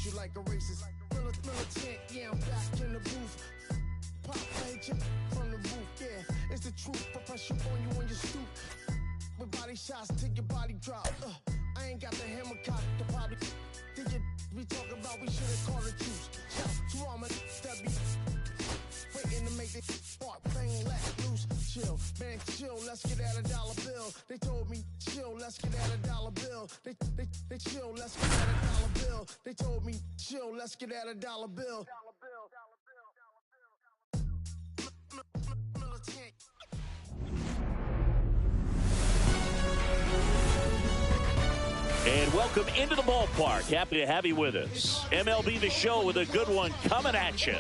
you like a racist. Militant, yeah, I'm back in the booth. Pop agent from the roof, yeah, it's the truth. I press you on you when you stoop. With body shots till your body drop. I ain't got the hammer cock to probably. Think you we talk about we should've called it juice. Shout to all my that be waiting to make this spark thing let loose. Chill, man, chill, let's get at $1 bill. They told me chill, let's get at $1 bill. They chill, let's get at $1 bill. They told me chill, let's get at $1 bill. Militant. And welcome into the ballpark. Happy to have you with us. MLB The Show with a good one coming at you.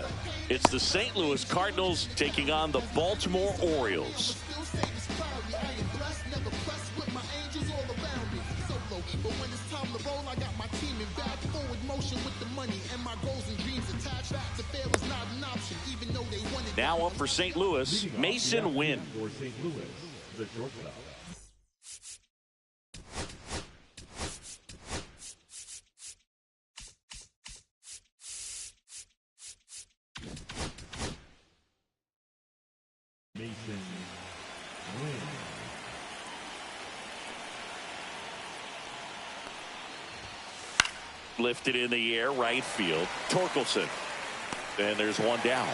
It's the St. Louis Cardinals taking on the Baltimore Orioles. But when it's time to roll, I got my team in back forward motion with the money and my goals and dreams attached. The fair was not an option, even though they wanted. Now up for St. Louis, Mason Wynn. For St. Louis, the shortstop. Mason Wynn. Lifted in the air, right field. Torkelson. And there's one down.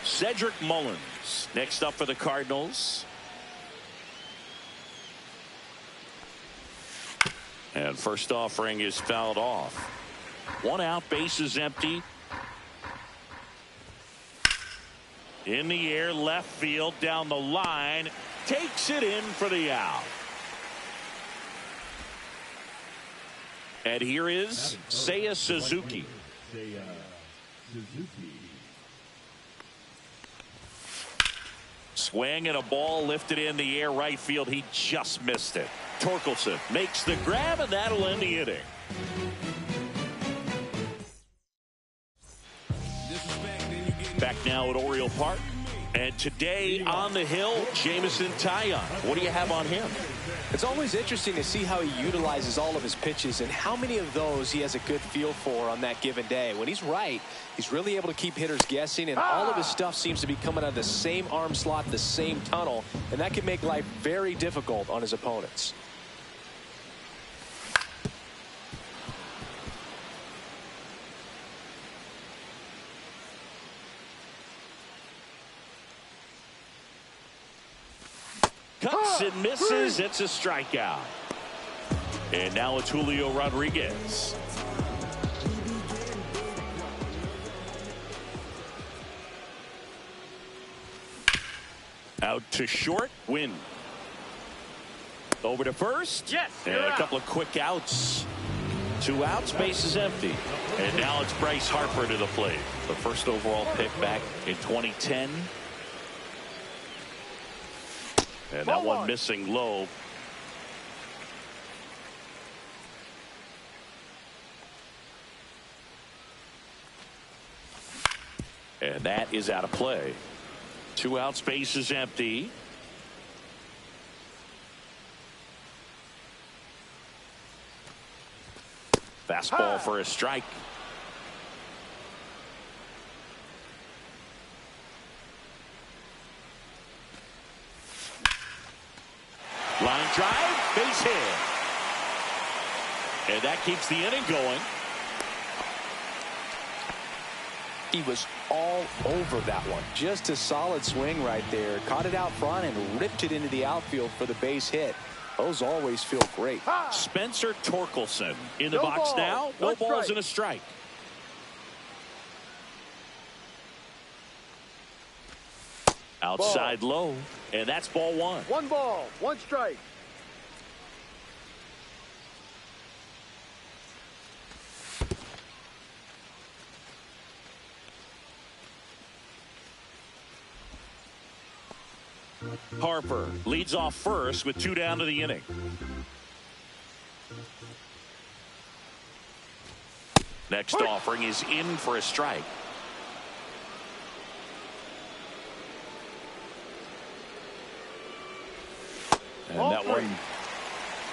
Cedric Mullins next up for the Cardinals. And first offering is fouled off. One out, bases empty. In the air, left field, down the line. Takes it in for the out. And here is Seiya Suzuki. Swing and a ball lifted in the air, right field. He just missed it. Torkelson makes the grab, and that'll end the inning. Back now at Oriole Park. And today on the hill, Jamison Taillon. What do you have on him? It's always interesting to see how he utilizes all of his pitches and how many of those he has a good feel for on that given day. When he's right, he's really able to keep hitters guessing, and all of his stuff seems to be coming out of the same arm slot, the same tunnel, and that can make life very difficult on his opponents. Cuts and misses. It's a strikeout. And now it's Julio Rodriguez. Out to short. Win. Over to first. Yes. And a couple of quick outs. 2 outs. Base is empty. And now it's Bryce Harper to the plate. The first overall pick back in 2010. And that one missing low. And that is out of play. 2 outs, base is empty. Fastball for a strike. Line drive, base hit. And that keeps the inning going. He was all over that one. Just a solid swing right there. Caught it out front and ripped it into the outfield for the base hit. Those always feel great. Spencer Torkelson in the box now. No balls and a strike. Outside low, and that's ball 1. 1 ball, 1 strike. Harper leads off first with 2 down to the inning. Next offering is in for a strike. And that one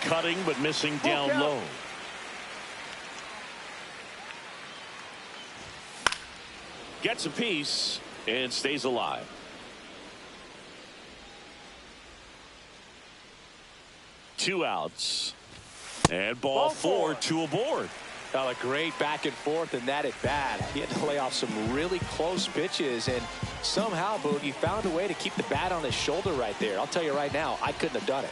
cutting but missing down low. gets a piece and stays alive. Two outs. And ball four, two aboard. A great back and forth in that at bat. He had to lay off some really close pitches, and somehow Boogie found a way to keep the bat on his shoulder right there. I'll tell you right now, I couldn't have done it.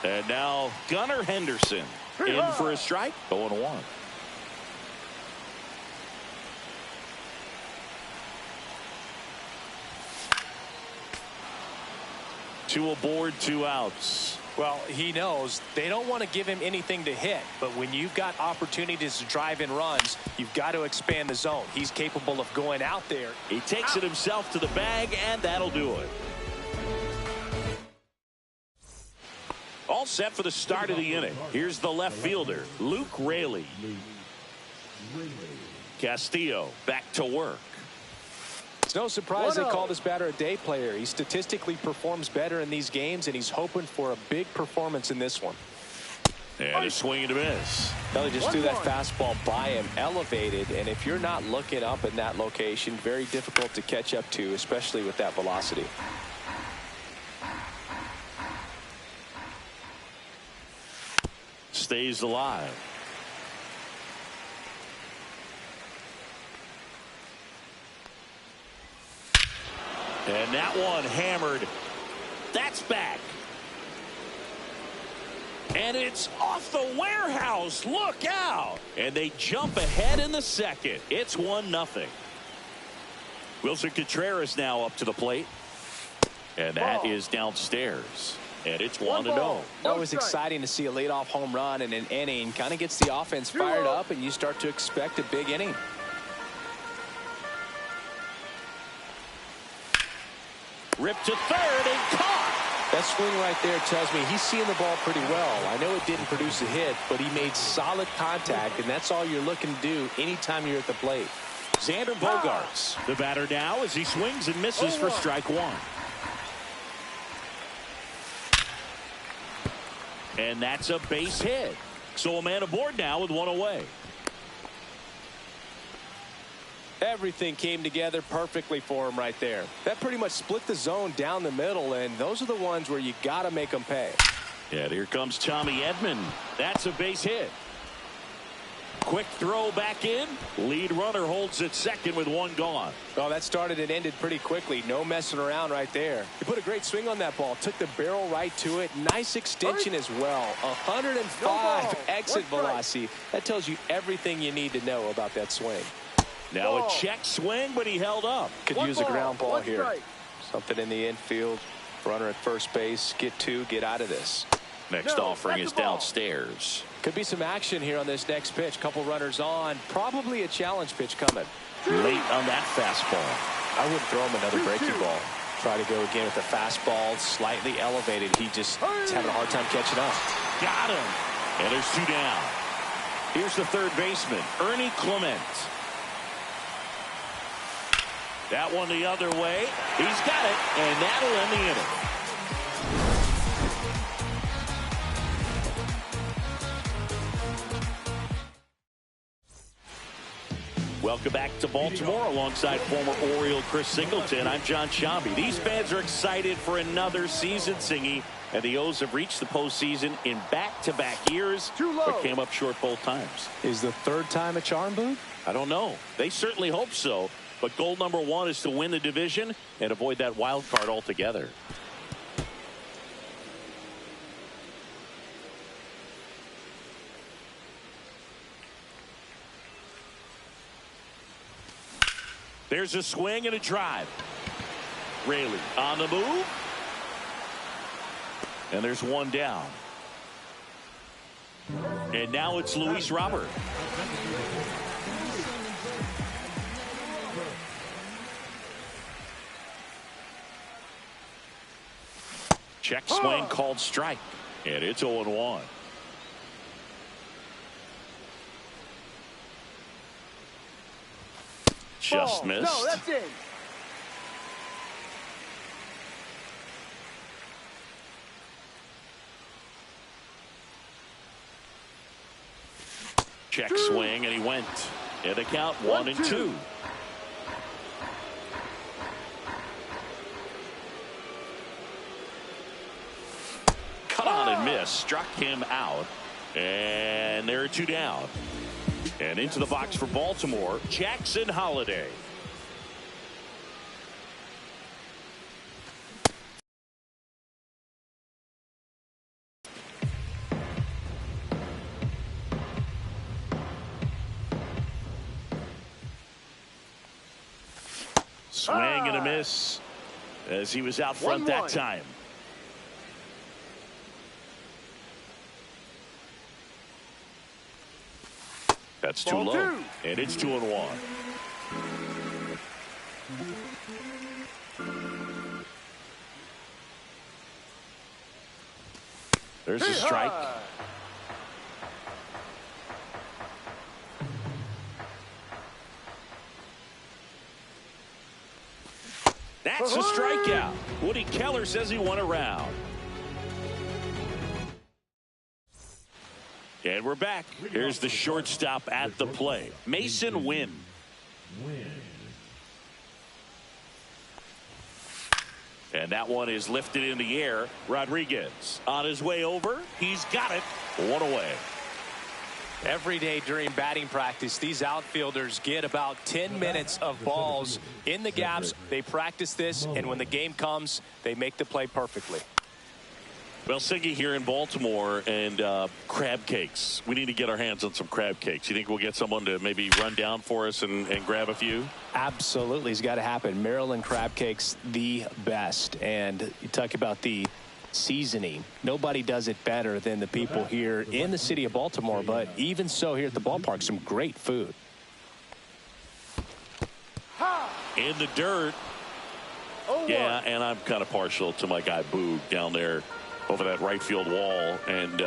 And now Gunnar Henderson in for a strike. 0-1. Two aboard, two outs. Well, he knows they don't want to give him anything to hit, but when you've got opportunities to drive in runs, you've got to expand the zone. He's capable of going out there. He takes it himself to the bag, and that'll do it. All set for the start of the inning. Here's the left fielder, Luke Raley. Castillo back to work. It's no surprise they call this batter a day player. He statistically performs better in these games, and he's hoping for a big performance in this one. And a swing and a miss. Well, he just threw that fastball by him, elevated, and if you're not looking up in that location, very difficult to catch up to, especially with that velocity. Stays alive. And that one hammered. That's back. And it's off the warehouse. Look out. And they jump ahead in the second. It's 1-0. Wilson Contreras now up to the plate. And that is downstairs. And it's 1-0. Always exciting to see a leadoff home run in an inning. Kind of gets the offense fired up, and you start to expect a big inning. Ripped to third and caught. That swing right there tells me he's seeing the ball pretty well. I know it didn't produce a hit, but he made solid contact, and that's all you're looking to do anytime you're at the plate. Xander Bogaerts, the batter now as he swings and misses for strike one. And that's a base hit. So a man aboard now with one away. Everything came together perfectly for him right there. That pretty much split the zone down the middle, and those are the ones where you got to make them pay. And here comes Tommy Edman. That's a base hit. Quick throw back in. Lead runner holds at second with one gone. Well, that started and ended pretty quickly. No messing around right there. He put a great swing on that ball. Took the barrel right to it. Nice extension as well. 105 exit velocity. That tells you everything you need to know about that swing. Now a check swing, but he held up. Could use a ground ball here. Something in the infield. Runner at first base. Get two. Get out of this. Next offering is downstairs. Could be some action here on this next pitch. Couple runners on. Probably a challenge pitch coming. Late on that fastball. I wouldn't throw him another breaking ball. Try to go again with the fastball. Slightly elevated. He's having a hard time catching up. Got him. And there's two down. Here's the third baseman, Ernie Clement. That one the other way. He's got it, and that'll end the inning. Welcome back to Baltimore alongside former Oriole Chris Singleton. I'm John Sciambi. These fans are excited for another season, Singy, and the O's have reached the postseason in back-to-back years, but came up short both times. Is the third time a charm, Boog? I don't know. They certainly hope so. But goal number one is to win the division and avoid that wild card altogether. There's a swing and a drive. Raley on the move. And there's one down. And now it's Luis Robert. Check swing called strike. And it's 0-1. Just missed. No, that's it. Check swing, and he went. And the count 1-2. miss, struck him out. And there are 2 down. And into the box for Baltimore, Jackson Holliday. Swing and a miss as he was out front that time. That's too low, and it's 2-1. There's a strike. That's a strikeout. Woody Keller says he won a round. And we're back. Here's the shortstop at the plate, Mason Wynn. And that one is lifted in the air. Rodriguez on his way over. He's got it. 1 away. Every day during batting practice, these outfielders get about 10 minutes of balls in the gaps. They practice this, and when the game comes, they make the play perfectly. Well, Siggy here in Baltimore, and crab cakes. We need to get our hands on some crab cakes. You think we'll get someone to maybe run down for us and grab a few? Absolutely. It's got to happen. Maryland crab cakes, the best. And you talk about the seasoning. Nobody does it better than the people here in the city of Baltimore. But even so, here at the ballpark, some great food. In the dirt. Yeah, and I'm kind of partial to my guy Boog down there over that right field wall, and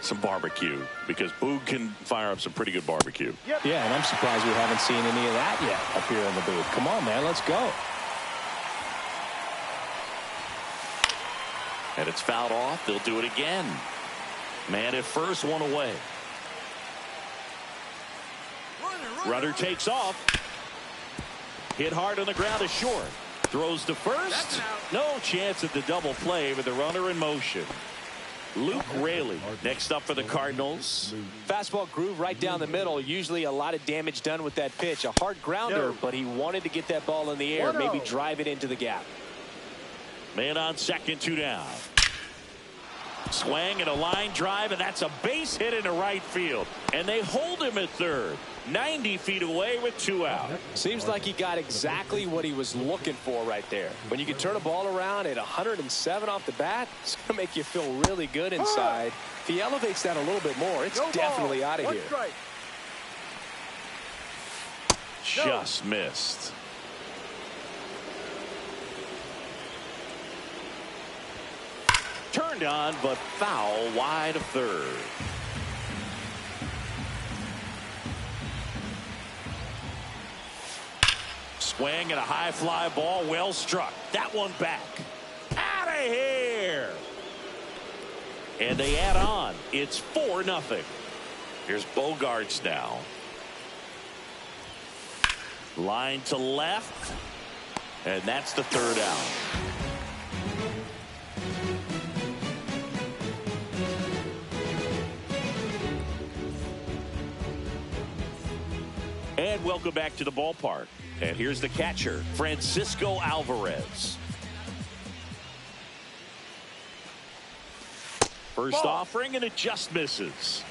some barbecue, because Boog can fire up some pretty good barbecue. Yeah, and I'm surprised we haven't seen any of that yet up here in the booth. Come on, man, let's go. And it's fouled off. They'll do it again. Man at first, 1 away. Runner takes off. Hit hard on the ground is short. Throws to first. No chance at the double play with the runner in motion. Luke Raley next up for the Cardinals. Fastball groove right down the middle. Usually a lot of damage done with that pitch. A hard grounder, but he wanted to get that ball in the air, maybe drive it into the gap. Man on second, 2 down. Swing and a line drive, and that's a base hit into right field. And they hold him at third. 90 feet away with 2 out. Seems like he got exactly what he was looking for right there. When you can turn a ball around at 107 off the bat, it's going to make you feel really good inside. If he elevates that a little bit more, it's definitely out of here. Just missed. Turned on, but foul wide of third. Swing and a high fly ball, well struck. That one back. Out of here. And they add on. It's 4-0. Here's Bogarts now. Line to left. And that's the 3rd out. And welcome back to the ballpark. And here's the catcher, Francisco Alvarez. First offering, and it just misses.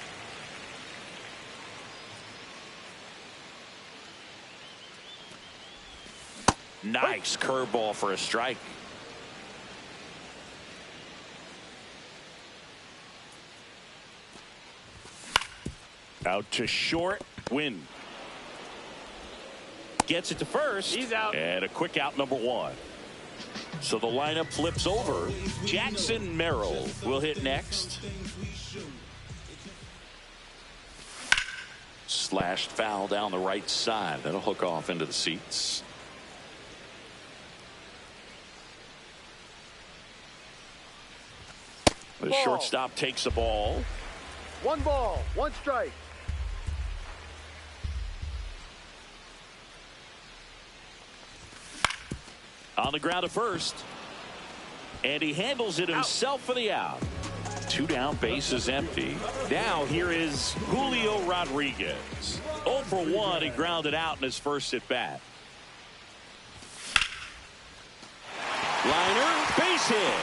Nice curveball for a strike. Out to short, Win. Gets it to first. He's out. And a quick out, number 1. So the lineup flips over. Jackson Merrill will hit next. Slashed foul down the right side. That'll hook off into the seats. The shortstop takes the ball. 1 ball, 1 strike. On the ground at first. And he handles it himself for the out. 2 down, bases empty. Now here is Julio Rodriguez. 0 for 1. He grounded out in his first at bat. Liner, base hit.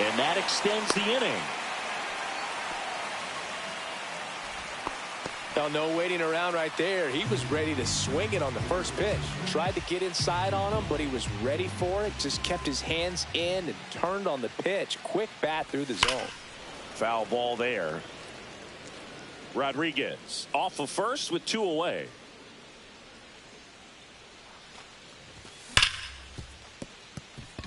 And that extends the inning. No waiting around right there. He was ready to swing it on the first pitch. Tried to get inside on him, but he was ready for it. Just kept his hands in and turned on the pitch. Quick bat through the zone. Foul ball there. Rodriguez off of first with 2 away.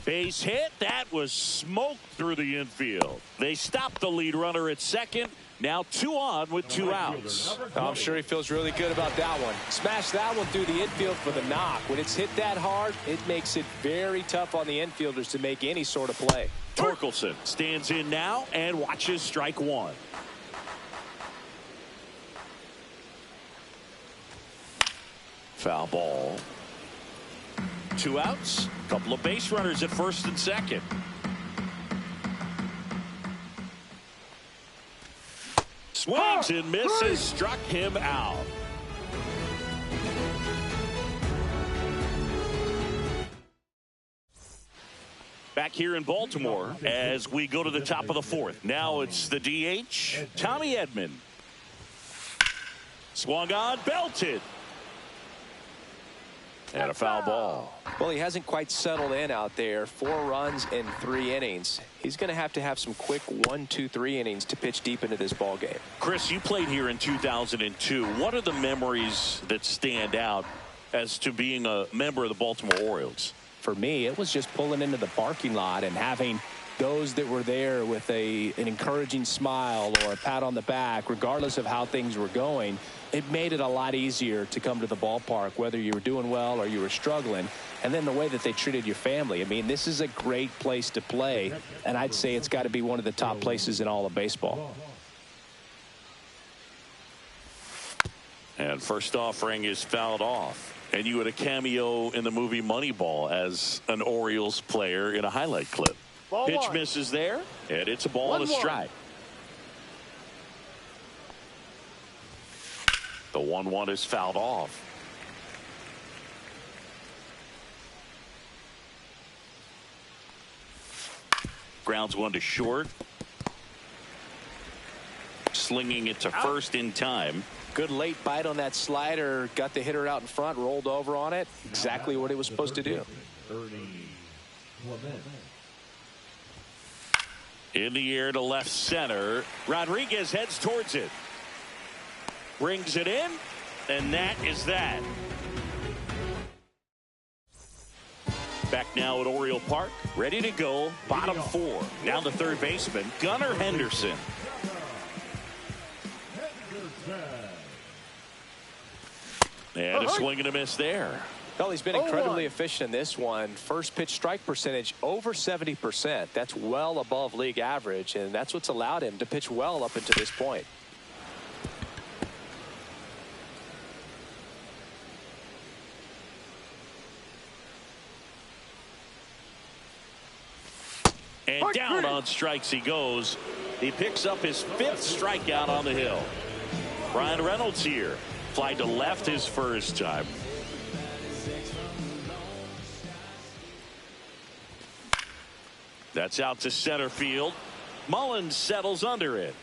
Base hit. That was smoked through the infield. They stopped the lead runner at second. Now 2 on with 2 outs. I'm sure he feels really good about that one. Smashed that one through the infield for the knock. When it's hit that hard, it makes it very tough on the infielders to make any sort of play. Torkelson stands in now and watches strike 1. Foul ball. 2 outs. Couple of base runners at first and second. Swings and misses. Struck him out. Back here in Baltimore as we go to the top of the 4th. Now it's the DH, Tommy Edman. Swung on, belted. And a foul ball. Well, he hasn't quite settled in out there. 4 runs in 3 innings. He's going to have some quick 1, 2, 3 innings to pitch deep into this ball game. Chris, you played here in 2002. What are the memories that stand out as to being a member of the Baltimore Orioles? For me, it was just pulling into the parking lot and having those that were there with an encouraging smile or a pat on the back, regardless of how things were going. It made it a lot easier to come to the ballpark, whether you were doing well or you were struggling. And then the way that they treated your family. I mean, this is a great place to play, and I'd say it's got to be one of the top places in all of baseball. And first offering is fouled off. And you had a cameo in the movie Moneyball as an Orioles player in a highlight clip. Pitch misses there, and it's a ball and a strike. The 1-1 is fouled off. Grounds one to short. Slinging it to first in time. Good late bite on that slider. Got the hitter out in front, rolled over on it. Exactly what it was supposed to do. In the air to left center. Rodriguez heads towards it. Brings it in, and that is that. Back now at Oriole Park, ready to go. Bottom 4. Down to third baseman, Gunnar Henderson. And a swing and a miss there. Well, he's been incredibly efficient in this one. First pitch strike percentage over 70%. That's well above league average, and that's what's allowed him to pitch well up until this point. And down on strikes he goes. He picks up his 5th strikeout on the hill. Brian Reynolds here. Fly to left his first time. That's out to center field. Mullins settles under it.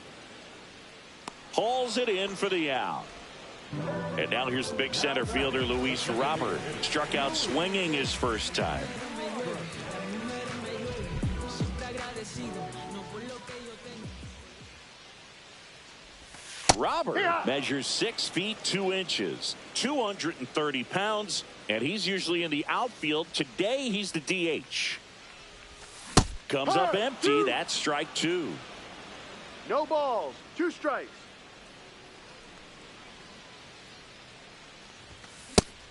Hauls it in for the out. And now here's the big center fielder, Luis Robert. Struck out swinging his first time. Robert measures 6 feet 2 inches, 230 pounds, and he's usually in the outfield. Today he's the DH. Comes up empty. That's strike 2. No balls, 2 strikes.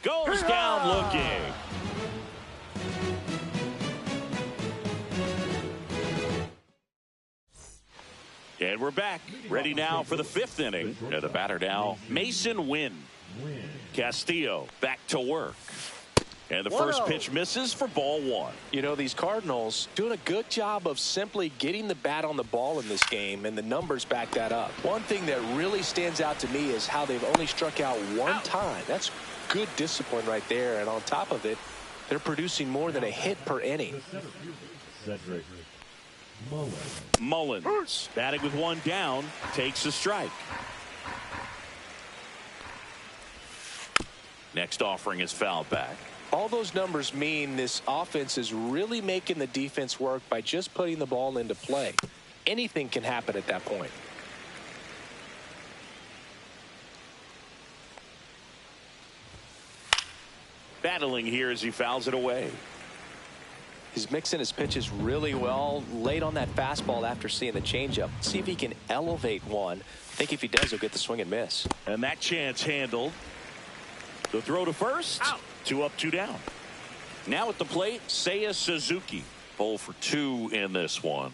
Goes down looking. And we're back. Ready now for the 5th inning. And the batter now, Mason Wynn. Castillo back to work. And the first pitch misses for ball one. You know, these Cardinals doing a good job of simply getting the bat on the ball in this game, and the numbers back that up. One thing that really stands out to me is how they've only struck out one time. That's good discipline right there, and on top of it, they're producing more than a hit per inning. Mullins batting with one down, takes a strike. Next offering is fouled back. All those numbers mean this offense is really making the defense work by just putting the ball into play. Anything can happen at that point. Battling here as he fouls it away. He's mixing his pitches really well, late on that fastball after seeing the changeup. See if he can elevate one. I think if he does, he'll get the swing and miss. And that chance handled. The throw to first. Out. 2 up, 2 down. Now at the plate, Seiya Suzuki. 0 for 2 in this one.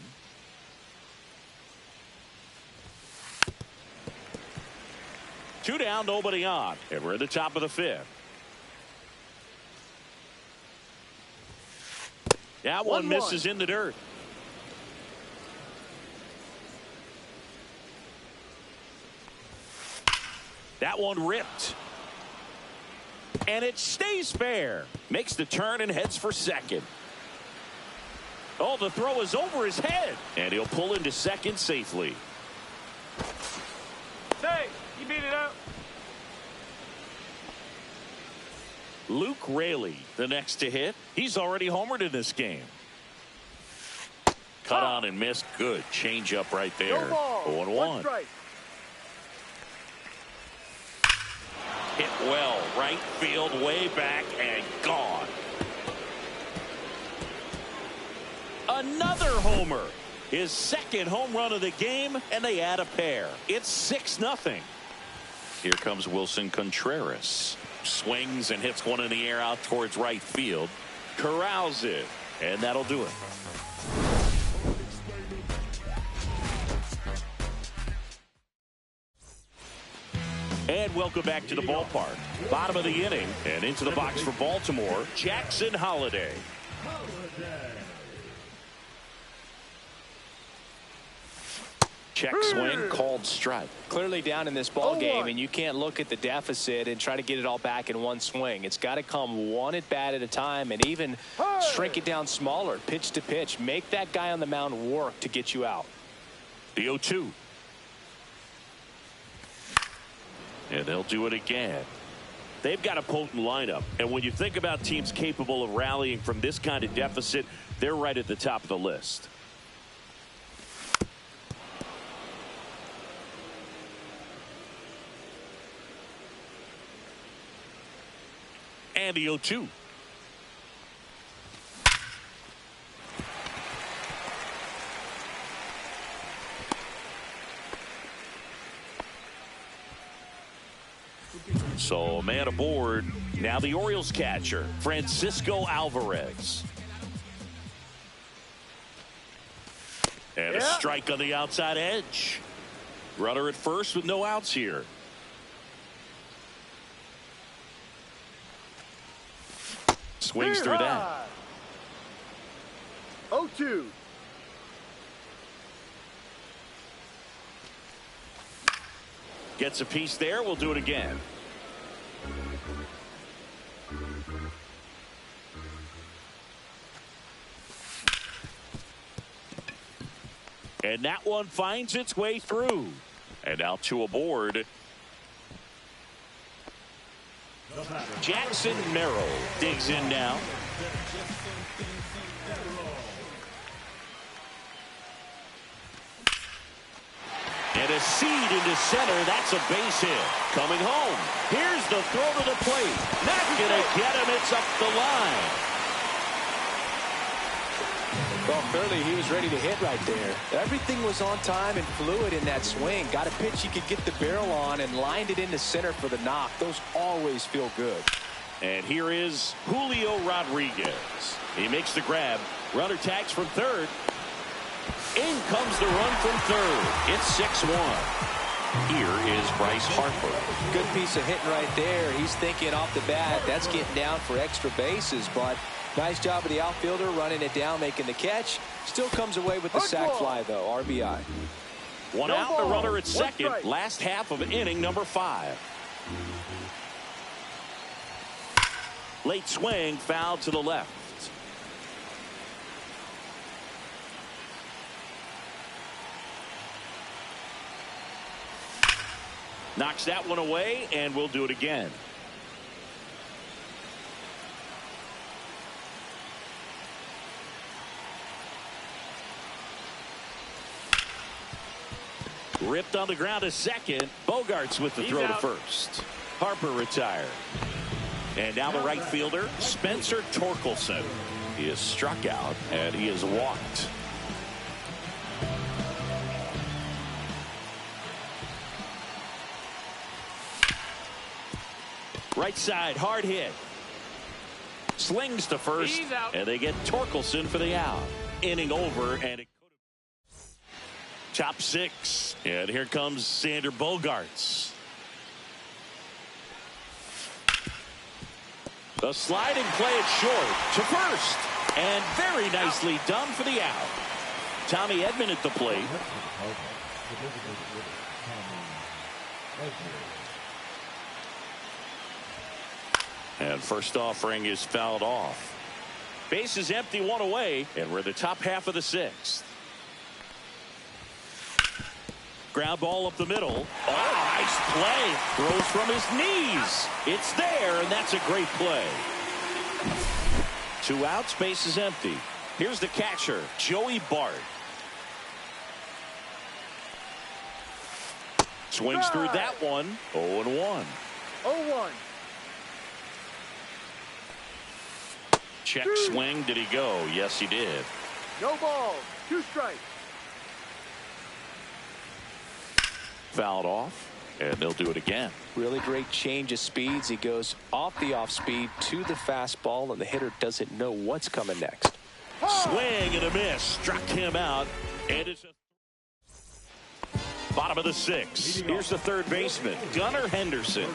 Two down, nobody on. And we're at the top of the 5th. That one misses in the dirt. That one ripped. And it stays fair. Makes the turn and heads for second. Oh, the throw is over his head. And he'll pull into second safely. Hey, you beat it up. Luke Raley, the next to hit. He's already homered in this game. Cut on and missed. Good change-up right there. 0-1. Hit well. Right field, way back, and gone. Another homer. His second home run of the game, and they add a pair. It's 6-0. Here comes Wilson Contreras. Swings and hits one in the air out towards right field. Corrals it, and that'll do it. And welcome back to the ballpark. Bottom of the inning, and into the box for Baltimore, Jackson Holliday. Check swing, called strike. Clearly down in this ball game, and you can't look at the deficit and try to get it all back in one swing. It's got to come one at bat at a time, and even shrink it down smaller, pitch to pitch. Make that guy on the mound work to get you out. The 0-2. And they'll do it again. They've got a potent lineup, and when you think about teams capable of rallying from this kind of deficit, they're right at the top of the list. And the 0-2. So a man aboard. Now the Orioles catcher, Francisco Alvarez. And a strike on the outside edge. Runner at first with no outs here. Swings through that. 0-2. Gets a piece there. We'll do it again. And that one finds its way through. And now 2 aboard. Jackson Merrill digs in now. And a seed into center. That's a base hit. Coming home. Here's the throw to the plate. Not going to get him. It's up the line. Well, clearly he was ready to hit right there. Everything was on time and fluid in that swing. Got a pitch he could get the barrel on and lined it into center for the knock. Those always feel good. And here is Julio Rodriguez. He makes the grab. Runner tags from third. In comes the run from third. It's 6-1. Here is Bryce Harper. Good piece of hitting right there. He's thinking off the bat, that's getting down for extra bases, but nice job of the outfielder running it down, making the catch. Still comes away with the sac fly, though. RBI. One out, the runner at second. Last half of inning number 5. Late swing, foul to the left. Knocks that one away, and we'll do it again. Ripped on the ground to second. Bogarts with the throw to first. Harper retired. And now the right fielder, Spencer Torkelson. He is struck out, and he is walked. Right side, hard hit. Slings to first, and they get Torkelson for the out. Inning over, and it could have... Top 6, and here comes Sander Bogarts. The sliding play it short to first, and very nicely done for the out. Tommy Edman at the plate. And first offering is fouled off. Base is empty, one away, and we're in the top half of the 6th. Ground ball up the middle. Oh, nice play. Throws from his knees. It's there, and that's a great play. 2 outs, base is empty. Here's the catcher, Joey Bart. Swings through that one. 0-1. 0-1. Check swing. Did he go? Yes, he did. No ball. 2 strikes. Fouled off, and they'll do it again. Really great change of speeds. He goes off the off speed to the fastball, and the hitter doesn't know what's coming next. Swing and a miss. Struck him out, and it's a bottom of the 6th. Here's the third baseman, Gunnar Henderson.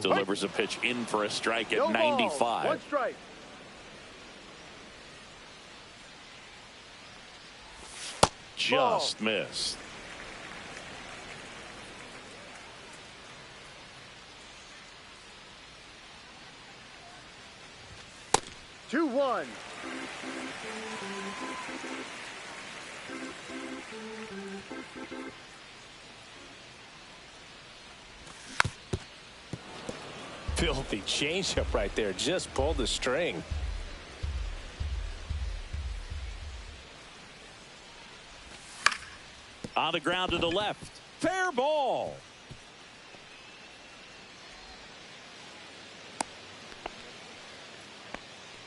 Delivers a pitch in for a strike at 95. 1 strike. Just missed. Two, 1. Filthy changeup right there. Just pulled the string. On the ground to the left. Fair ball.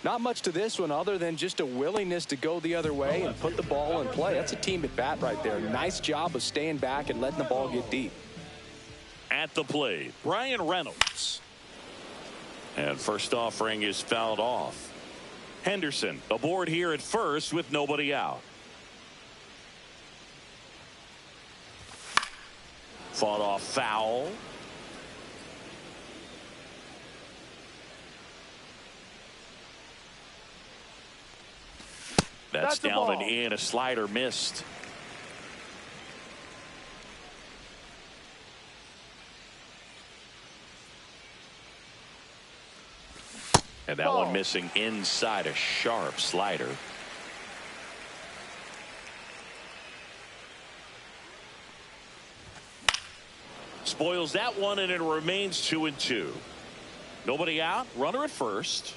Not much to this one other than just a willingness to go the other way and put the ball in play. That's a team at bat right there. Nice job of staying back and letting the ball get deep. At the plate, Brian Reynolds. And first offering is fouled off. Henderson aboard here at first with nobody out. Fought off foul. That's down and in. A slider missed. And that one missing inside, a sharp slider. Spoils that one, and it remains 2-2. Nobody out. Runner at first.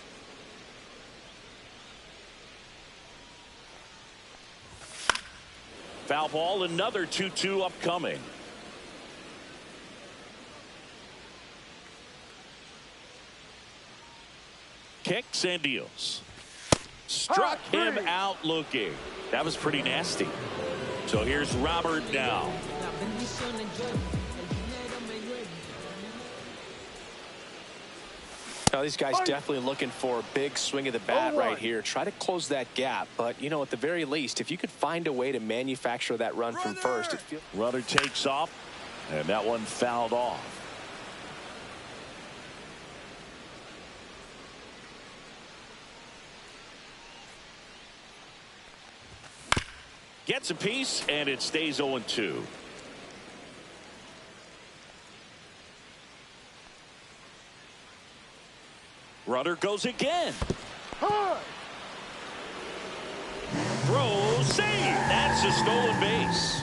Foul ball. Another 2-2 upcoming. Kicks and deals. Struck him out looking. That was pretty nasty. So here's Robert now. Now, these guys definitely looking for a big swing of the bat right here. Try to close that gap. But, you know, at the very least, if you could find a way to manufacture that run from first. Runner takes off, and that one fouled off. Gets a piece, and it stays 0-2. Runner goes again. Throw, save. That's a stolen base.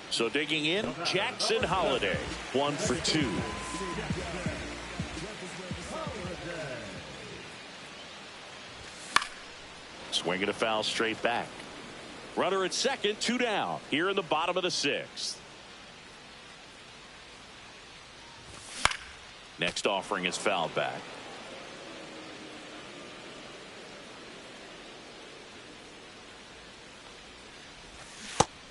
So digging in, Jackson Holliday, 1 for 2. Swinging a foul straight back. Runner at second, 2 down here in the bottom of the 6th. Next offering is fouled back.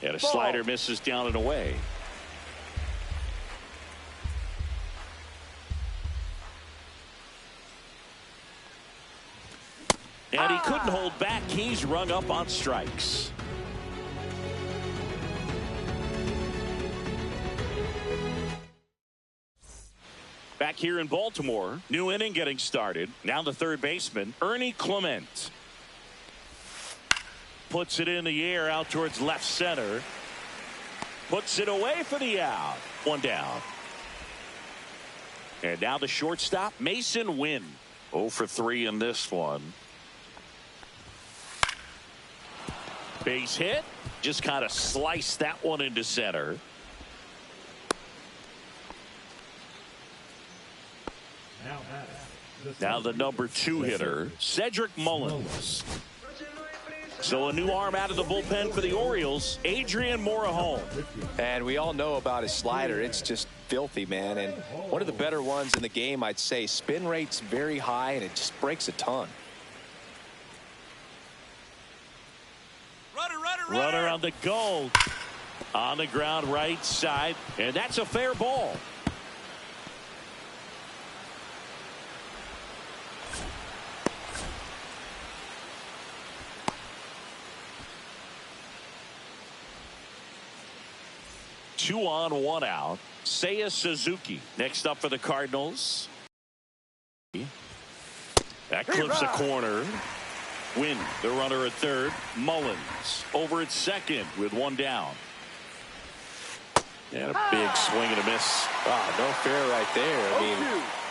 And a slider misses down and away. And he couldn't hold back. He's rung up on strikes. Back here in Baltimore, new inning getting started. Now the third baseman, Ernie Clement. Puts it in the air out towards left center. Puts it away for the out. 1 down. And now the shortstop, Mason Wynn. 0 for 3 in this one. Base hit. Just kind of sliced that one into center. Now the number 2 hitter, Cedric Mullins. So a new arm out of the bullpen for the Orioles, Adrian Morejon. And we all know about his slider. It's just filthy, man. And one of the better ones in the game, I'd say. Spin rate's very high, and it just breaks a ton. Runner on the go. On the ground right side. And that's a fair ball. Two on, 1 out. Seiya Suzuki next up for the Cardinals. That clips a corner. Wynn, the runner at third. Mullins over at second with 1 down. And a big swing and a miss. No fair right there. I mean,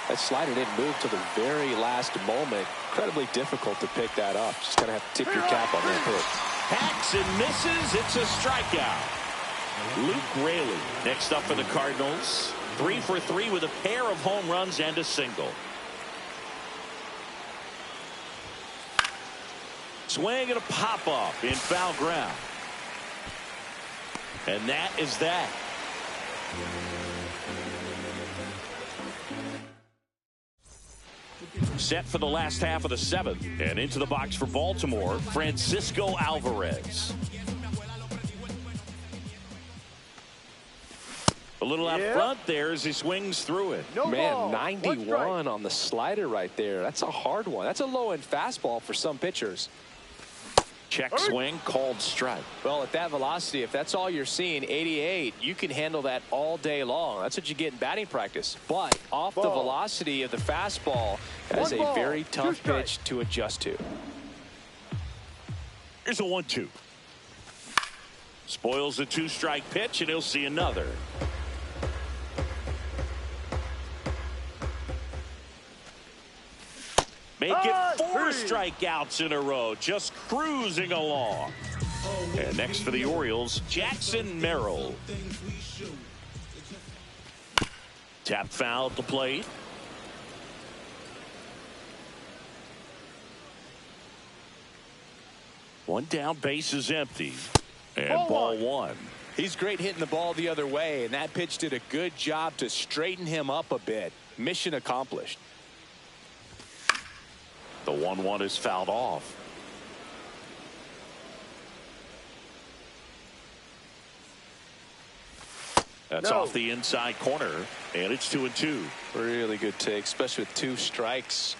that slider didn't move to the very last moment. Incredibly difficult to pick that up. Just gonna have to tip your cap on that pitch. Hacks and misses. It's a strikeout. Luke Raley next up for the Cardinals. 3 for 3 with a pair of home runs and a single. Swing and a pop-up in foul ground. And that is that. Set for the last half of the 7th. And into the box for Baltimore, Francisco Alvarez. A little out front there as he swings through it. Man, 91 on the slider right there. That's a hard one. That's a low-end fastball for some pitchers. Check swing, called strike. Well, at that velocity, if that's all you're seeing, 88, you can handle that all day long. That's what you get in batting practice. But off the velocity of the fastball, that's a very tough pitch to adjust to. Here's a 1-2. Spoils the 2-strike pitch, and he'll see another. Make it 4 strikeouts in a row, just cruising along. And next for the Orioles, Jackson Merrill. Tap foul at the plate. One down, base is empty. And ball 1. He's great hitting the ball the other way, and that pitch did a good job to straighten him up a bit. Mission accomplished. The 1-1 is fouled off. That's off the inside corner, and it's 2-2. Really good take, especially with 2 strikes.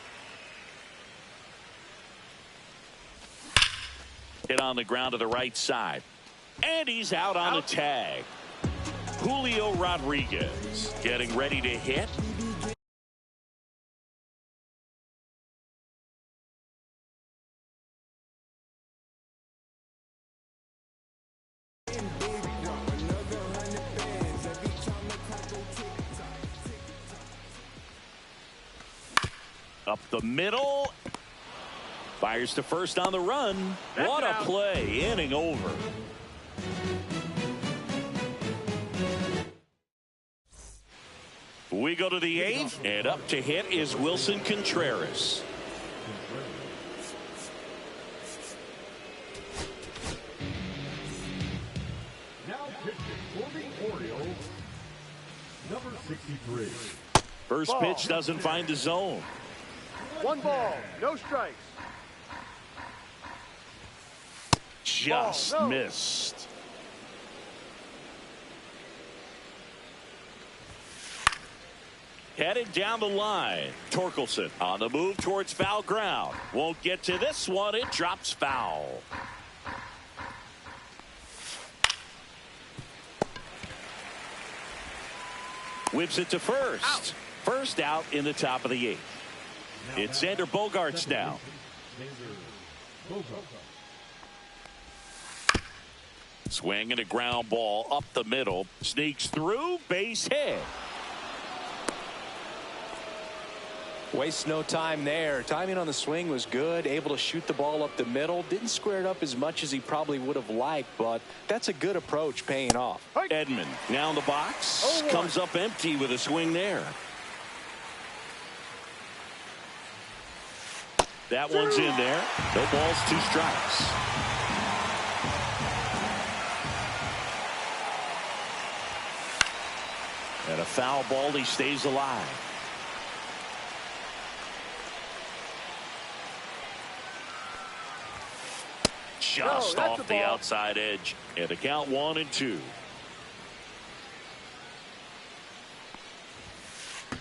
Hit on the ground to the right side. And he's out on the tag. Julio Rodriguez getting ready to hit. Up the middle. Fires to first on the run. What a play. Inning over. We go to the 8th, and up to hit is Wilson Contreras. Now pitching for the Orioles, number 63. First pitch doesn't find the zone. 1 ball, no strikes. Just missed. Headed down the line. Torkelson on the move towards foul ground. Won't get to this one. It drops foul. Whips it to first. First out in the top of the 8th. It's Xander Bogaerts now. Swing and a ground ball up the middle. Sneaks through. Base hit. Wastes no time there. Timing on the swing was good. Able to shoot the ball up the middle. Didn't square it up as much as he probably would have liked, but that's a good approach paying off. Edman now in the box. Comes up empty with a swing there. That one's in there. No balls, 2 strikes. And a foul ball. He stays alive. Just off the outside edge. And the count 1-2.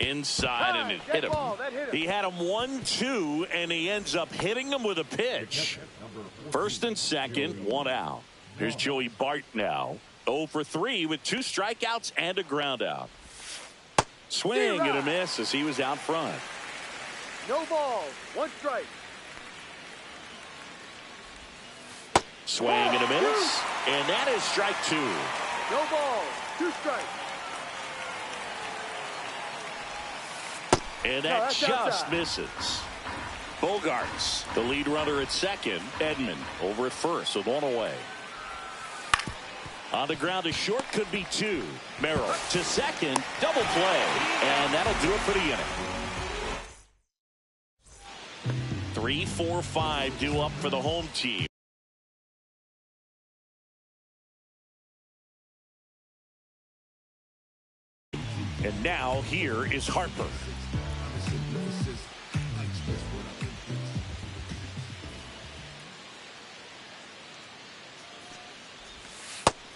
Inside, and it hit him. He had him 1-2, and he ends up hitting him with a pitch. First and second, 1 out. Here's Joey Bart now. 0 for 3 with 2 strikeouts and a ground out. Swing and a miss as he was out front. No balls, 1 strike. Swing and a miss, and that is strike 2. No balls, 2 strikes. And that just misses. Bogaerts, the lead runner at second. Edman over at first with 1 away. On the ground to short, could be 2. Merrill to second, double play, and that'll do it for the inning. 3, 4, 5 due up for the home team. And now here is Harper.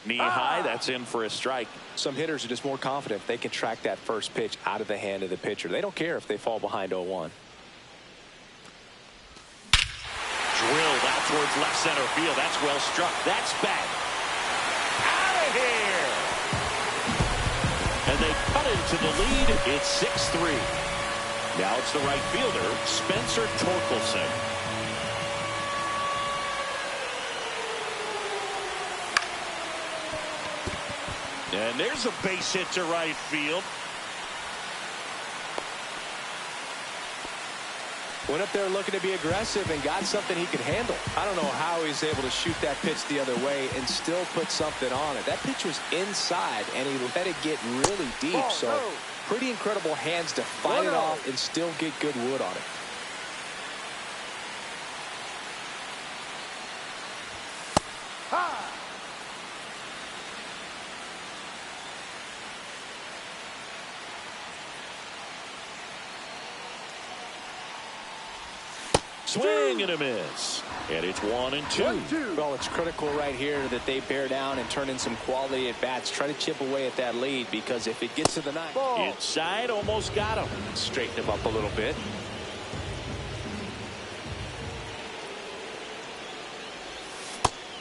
Knee high, that's in for a strike. Some hitters are just more confident if they can track that first pitch out of the hand of the pitcher. They don't care if they fall behind 0-1. Drilled out towards left center field. That's well struck. That's back. Out of here. And they cut into the lead. It's 6-3. Now it's the right fielder, Spencer Torkelson. And there's a base hit to right field. Went up there looking to be aggressive and got something he could handle. I don't know how he's able to shoot that pitch the other way and still put something on it. That pitch was inside, and he let it get really deep. So pretty incredible hands to fight it off and still get good wood on it. Swing and a miss. And it's 1-2. Well, it's critical right here that they bear down and turn in some quality at bats. Try to chip away at that lead, because if it gets to the ninth. Inside, almost got him. Straighten him up a little bit.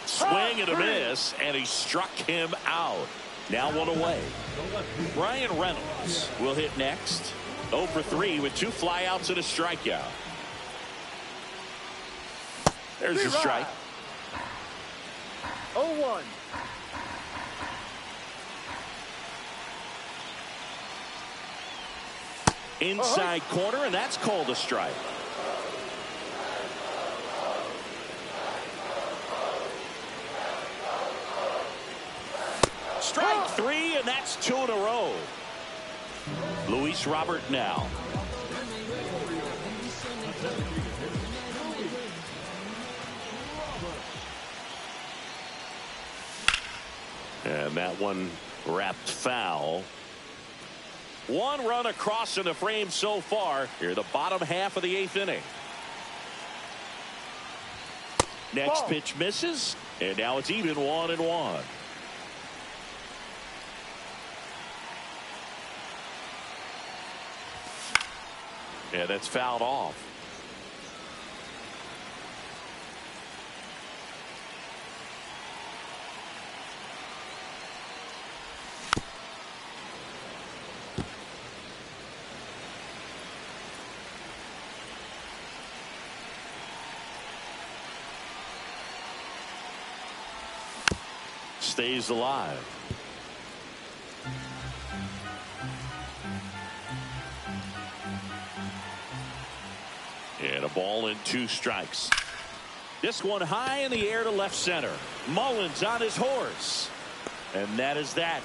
Swing and a miss, and he struck him out. Now 1 away. Ryan Reynolds will hit next. 0 for 3 with 2 flyouts and a strikeout. There's your strike. 0-1. Inside corner, and that's called a strike. Strike 3, and that's 2 in a row. Luis Robert now. And that one wrapped foul. 1 run across in the frame so far. Here, the bottom half of the 8th inning. Next pitch misses, and now it's even 1-1. Yeah, that's fouled off. Stays alive. And a ball and 2 strikes. This one high in the air to left center. Mullins on his horse. And that is that.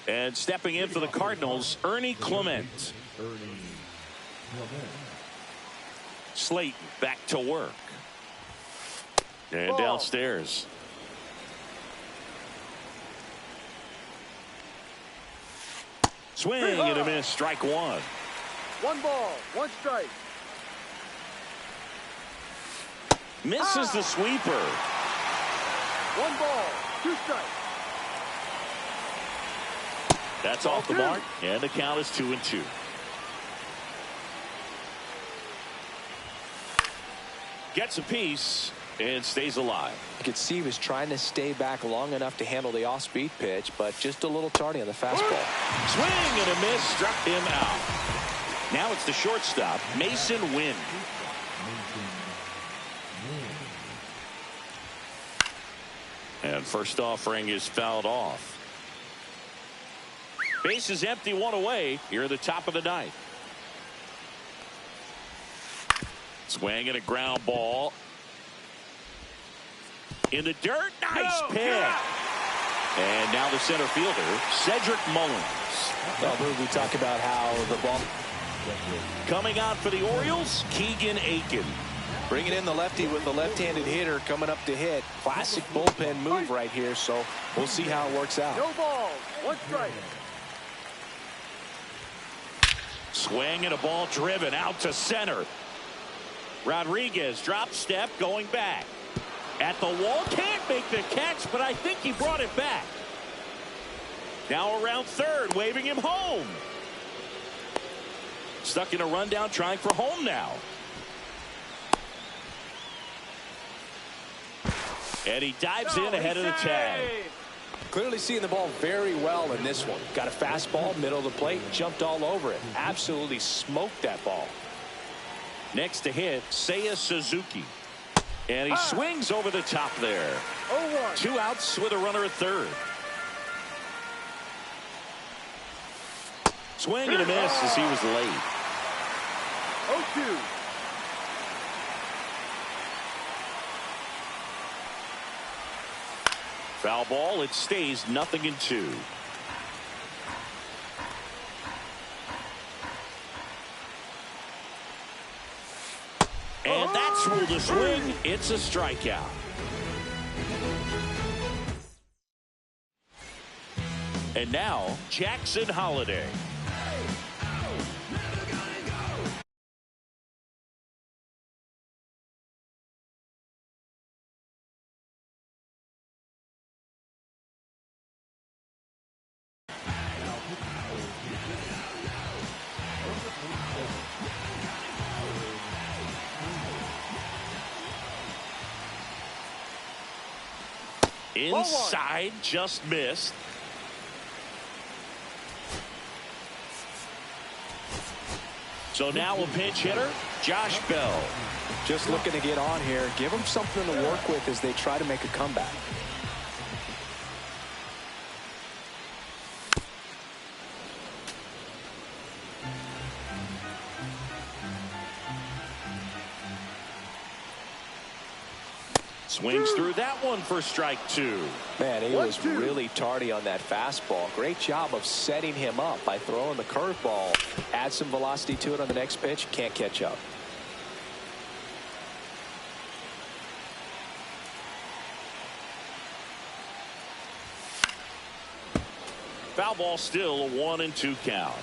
And stepping in for the Cardinals, Ernie Clement. Slayton back to work. And downstairs. Swing and a miss. Strike 1. 1 ball, 1 strike. Misses the sweeper. 1 ball, 2 strikes. That's off the mark, and the count is 2-2. Gets a piece and stays alive. You could see he was trying to stay back long enough to handle the off-speed pitch, but just a little tardy on the fastball. Swing and a miss, struck him out. Now it's the shortstop, Mason Wynn. And first offering is fouled off. Base is empty, 1 away. Here at the top of the 9th. Swing and a ground ball. In the dirt, nice pick. And now the center fielder, Cedric Mullins. Well, we talk about how the ball. Coming out for the Orioles, Keegan Aiken. Bringing in the lefty with the left-handed hitter coming up to hit. Classic bullpen move right here, so we'll see how it works out. No balls, 1 strike. Swing and a ball driven out to center. Rodriguez drop step going back. At the wall, can't make the catch, but I think he brought it back. Now around third, waving him home. Stuck in a rundown, trying for home now. And he dives in ahead of the tag. Clearly seeing the ball very well in this one. Got a fastball, middle of the plate, jumped all over it. Absolutely smoked that ball. Next to hit, Seiya Suzuki. And he swings over the top there. 0-1. 2 outs with a runner at third. Swing and a miss as he was late. 0-2. Foul ball, it stays 0-2. And that's ruled a swing. It's a strikeout. And now, Jackson Holiday. Inside, just missed. So now a pinch hitter, Josh Bell. Just looking to get on here. Give them something to work with as they try to make a comeback. Swings through that one for strike 2. Man, he was really tardy on that fastball. Great job of setting him up by throwing the curveball. Add some velocity to it on the next pitch. Can't catch up. Foul ball, still a 1-2 count.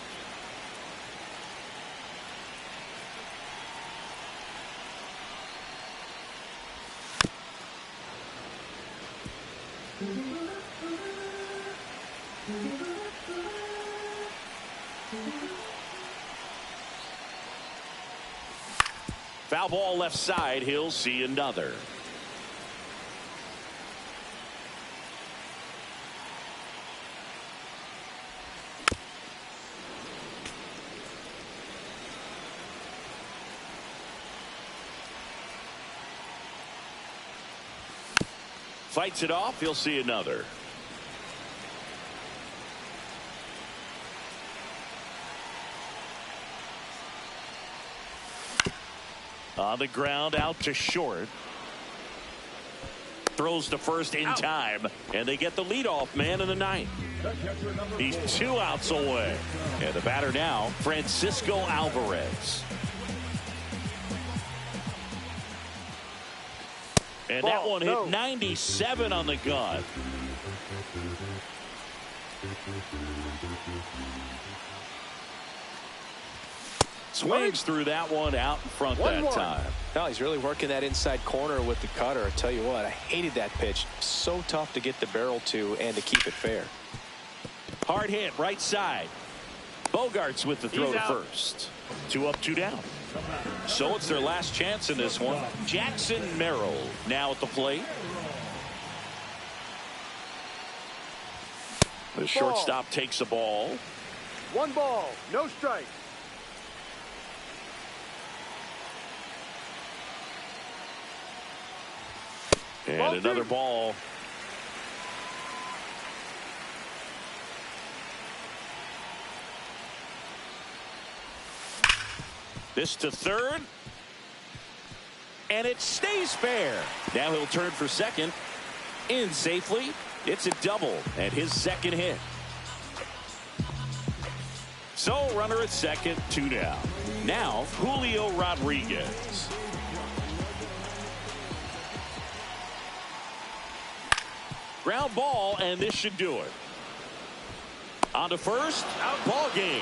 Foul ball left side. He'll see another. Fights it off. He'll see another. On the ground, out to short. Throws to first in time, and they get the leadoff man in the ninth. He's 2 outs away. And the batter now, Francisco Alvarez. And that one hit 97 on the gun. Swings through that one out in front that time. No, he's really working that inside corner with the cutter. I tell you what, I hated that pitch. So tough to get the barrel to and to keep it fair. Hard hit right side. Bogarts with the throw to first. 2 up, 2 down. So it's their last chance in this one. Jackson Merrill now at the plate. The shortstop takes the ball. 1 ball, no strike. And another ball. This to third. And it stays fair. Now he'll turn for second. In safely. It's a double and his second hit. So runner at second, 2 down. Now Julio Rodriguez. Ground ball, and this should do it. On to first, out ball game.